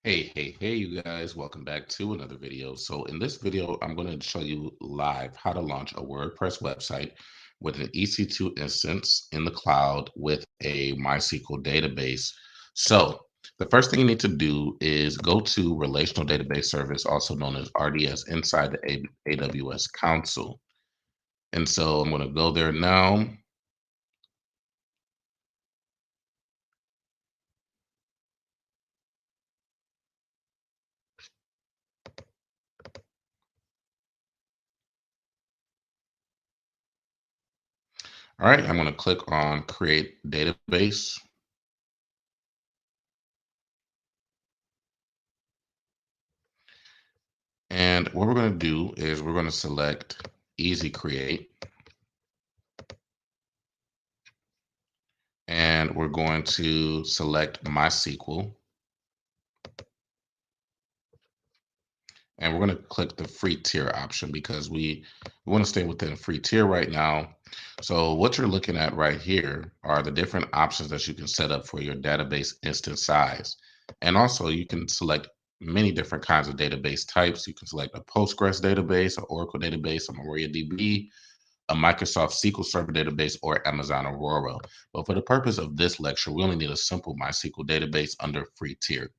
Hey, you guys, welcome back to another video. So in this video, I'm going to show you live how to launch a WordPress website with an EC2 instance in the cloud with a MySQL database. So the first thing you need to do is go to Relational Database Service, also known as RDS, inside the AWS console. And so I'm going to go there now. All right, I'm going to click on Create Database. And what we're going to do is we're going to select Easy Create. And we're going to select MySQL. And we're going to click the free tier option because we want to stay within free tier right now. So what you're looking at right here are the different options that you can set up for your database instance size. And also you can select many different kinds of database types. You can select a Postgres database, an Oracle database, a MariaDB, a Microsoft SQL Server database, or Amazon Aurora. But for the purpose of this lecture, we only need a simple MySQL database under free tier.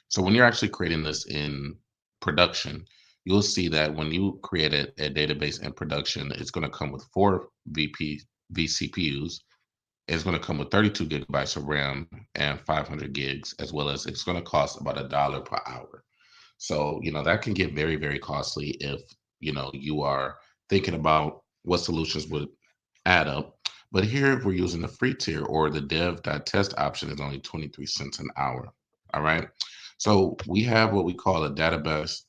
So when you're actually creating this in production, you'll see that when you create a database in production, it's going to come with four vCPUs. It's going to come with 32 gigabytes of RAM and 500 gigs, as well as it's going to cost about $1 per hour. So, that can get very, very costly if, you are thinking about what solutions would add up. But here we're using the free tier, or the dev.test option is only 23 cents an hour. All right. So we have what we call a database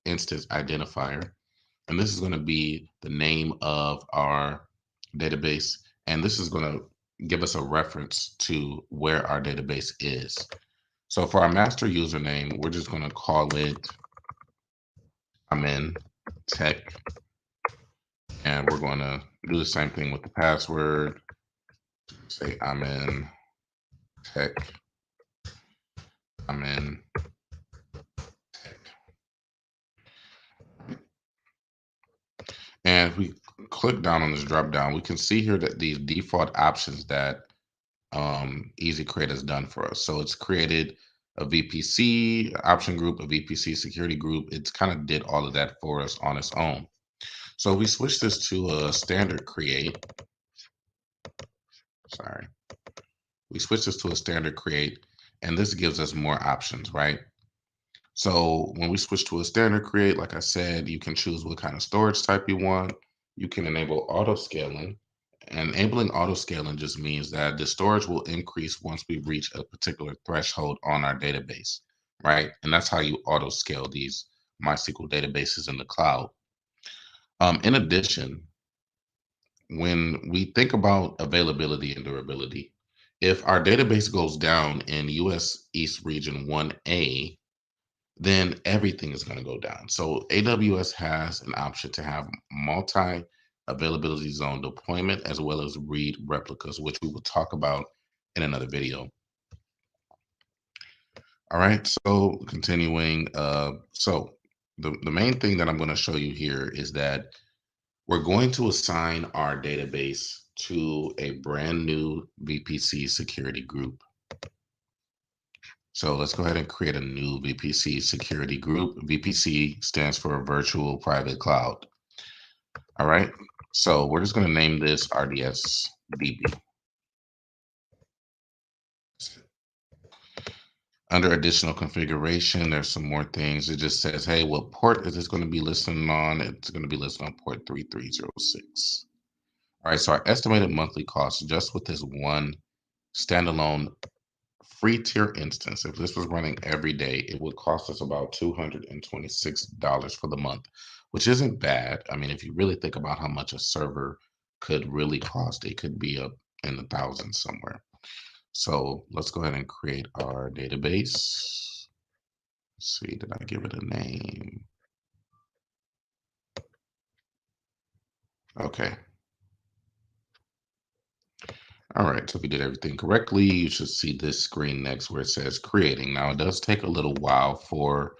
instance identifier. And this is going to be the name of our database. And this is going to give us a reference to where our database is. So for our master username, we're just going to call it I'm in tech. And we're going to do the same thing with the password. Say I'm in tech. I'm in tech. And if we click down on this drop down, we can see here that these default options that Easy Create has done for us. So it's created a VPC option group, a VPC security group. It's kind of did all of that for us on its own. So we switch this to a standard create. Sorry. We switch this to a standard create, and this gives us more options, right? So when we switch to a standard create, like I said, you can choose what kind of storage type you want. You can enable auto scaling. And enabling auto scaling just means that the storage will increase once we reach a particular threshold on our database, right? And that's how you auto scale these MySQL databases in the cloud. In addition, when we think about availability and durability, if our database goes down in US East Region 1A, then everything is going to go down. So AWS has an option to have multi availability zone deployment as well as read replicas, which we will talk about in another video. All right, so continuing. So the main thing that I'm going to show you here is that we're going to assign our database to a brand new VPC security group. So let's go ahead and create a new VPC security group. VPC stands for Virtual Private Cloud. All right. So we're just going to name this RDS DB. Under additional configuration, there's some more things. It just says, hey, what port is this going to be listening on? It's going to be listed on port 3306. All right. So our estimated monthly cost just with this one standalone free tier instance, if this was running every day, it would cost us about $226 for the month, which isn't bad. I mean, if you really think about how much a server could really cost, it could be up in the thousands somewhere. So let's go ahead and create our database. Let's see, did I give it a name? Okay. All right, so if we did everything correctly, you should see this screen next where it says creating. Now, it does take a little while for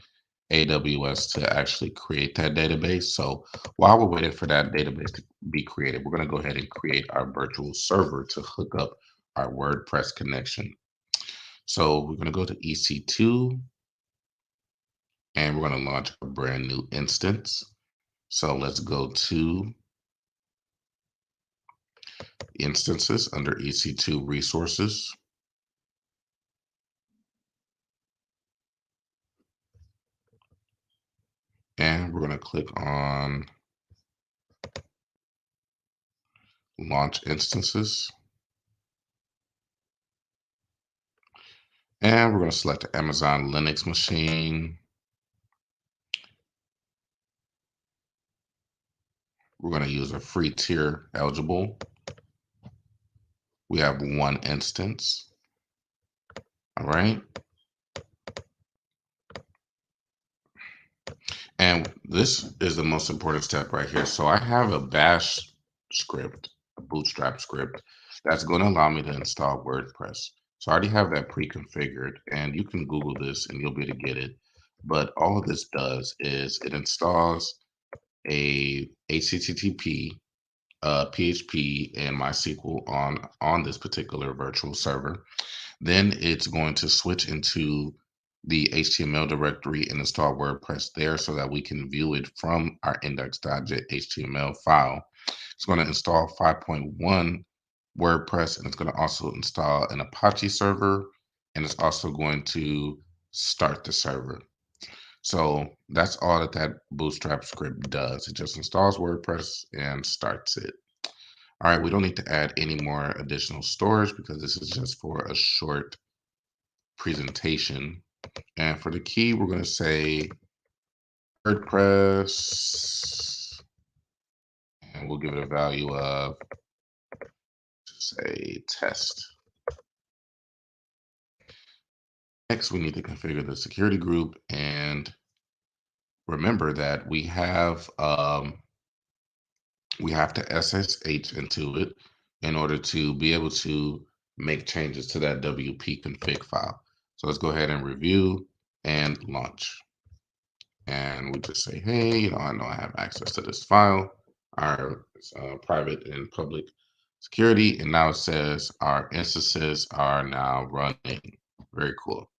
AWS to actually create that database. So while we're waiting for that database to be created, we're going to go ahead and create our virtual server to hook up our WordPress connection. So we're going to go to EC2 and we're going to launch a brand new instance. So let's go to instances under EC2 resources. And we're going to click on launch instances. And we're going to select the Amazon Linux machine. We're going to use a free tier eligible. We have one instance. All right. And this is the most important step right here. So I have a bash script, a bootstrap script that's going to allow me to install WordPress. So I already have that pre-configured and you can Google this and you'll be able to get it. But all this does is it installs a HTTP, PHP, and MySQL on this particular virtual server. Then it's going to switch into the HTML directory and install WordPress there so that we can view it from our index.html file. It's going to install 5.1 WordPress and it's going to also install an Apache server and it's also going to start the server. So that's all that Bootstrap script does. It just installs WordPress and starts it. All right, we don't need to add any more additional storage because this is just for a short presentation. And for the key, we're going to say WordPress, and we'll give it a value of, say, test. Next, we need to configure the security group, and remember that we have to SSH into it in order to be able to make changes to that WP config file. So let's go ahead and review and launch. And we just say, hey, I know I have access to this file, our private and public security. And now it says our instances are now running. Very cool.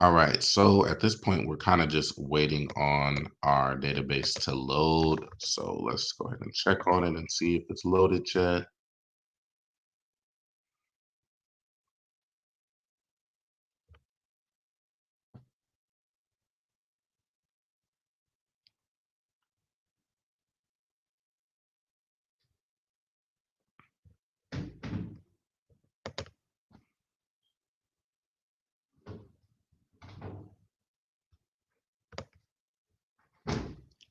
All right, so at this point, we're kind of just waiting on our database to load. So let's go ahead and check on it and see if it's loaded yet.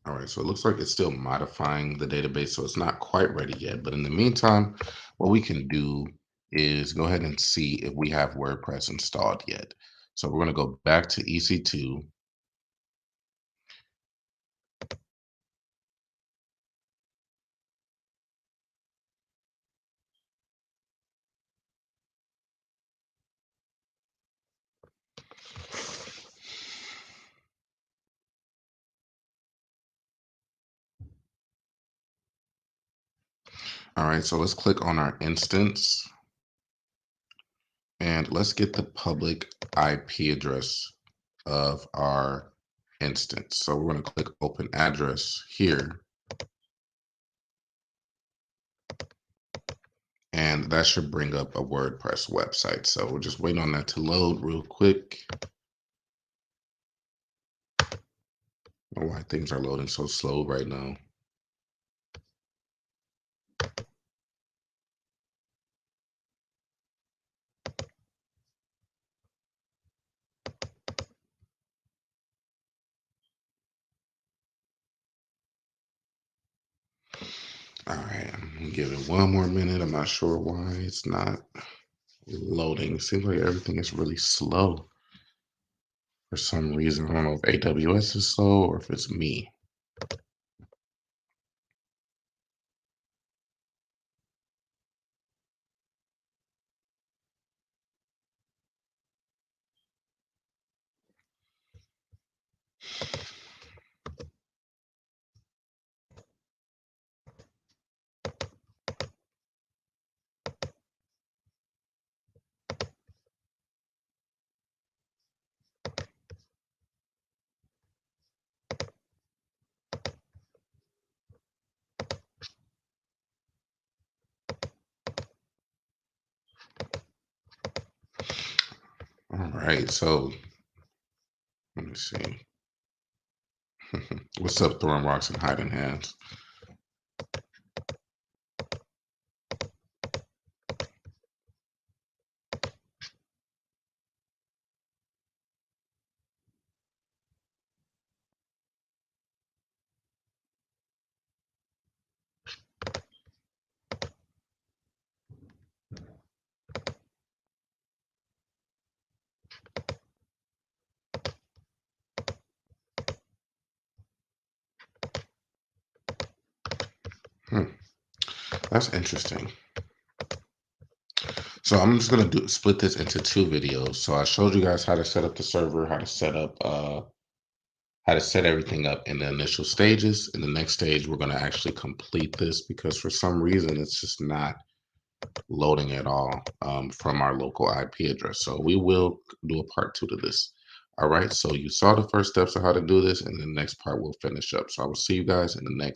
All right, so it looks like it's still modifying the database, so it's not quite ready yet. But in the meantime, what we can do is go ahead and see if we have WordPress installed yet. So we're going to go back to EC2. All right, so let's click on our instance and let's get the public IP address of our instance. So we're going to click open address here. And that should bring up a WordPress website. So we're just waiting on that to load real quick. I don't know why things are loading so slow right now. All right, I'm gonna give it one more minute. I'm not sure why it's not loading. It seems like everything is really slow for some reason. I don't know if AWS is slow or if it's me. All right, so let me see. What's up, throwing rocks and hiding hands? Hmm, that's interesting. So I'm just gonna split this into two videos. So I showed you guys how to set up the server, how to set everything up in the initial stages. In the next stage, we're gonna actually complete this because for some reason it's just not loading at all from our local IP address. So we will do a part 2 to this. All right. So you saw the first steps of how to do this, and the next part we'll finish up. So I will see you guys in the next.